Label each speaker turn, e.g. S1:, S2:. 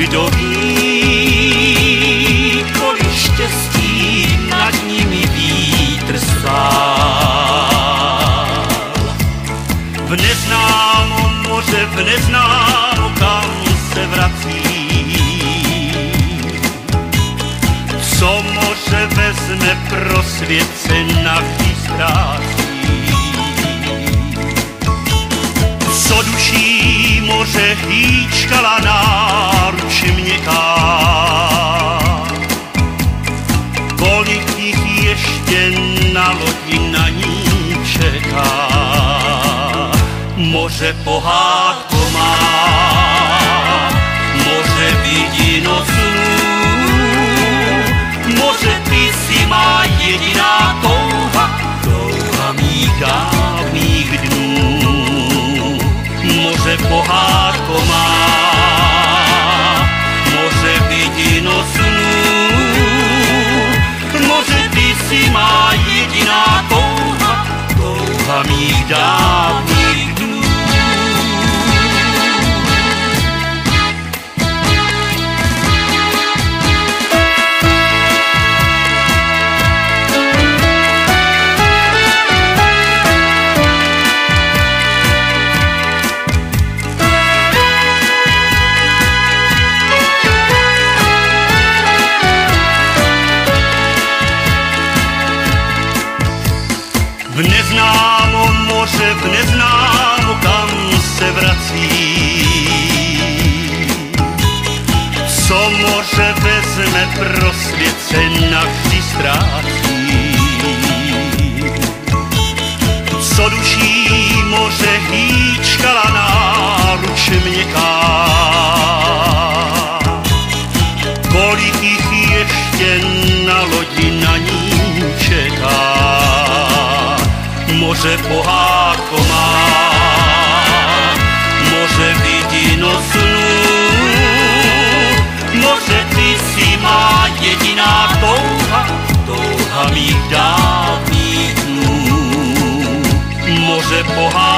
S1: Kdo ví, kolik štěstí nad nimi vítr stál. V neznámo moře, v neznámo kam se vrací. Co moře vezme, pro svět se navždy ztrácí. Co duší moře hýčkala náruč měkká, kolik jich ještě na lodi na ní čeká. Moře pohádku má, moře vidino snů, moře písí má jediná touha, touha mých dávných dnů. Moře pohádku má, moře vidino snů, moře písí má jediná touha, touha mých dávných dnů. V neznámo moře, v neznámo kam se vrací. Co moře vezme, pro svět se navždy ztrácí. Co duší moře hýčkala náruč měkká, kolik jich ještě na lodi na ní čeká. Moře pohádku má, moře vidino snů, moře písí má jediná touha, touha mých dávných dnů. Moře pohádku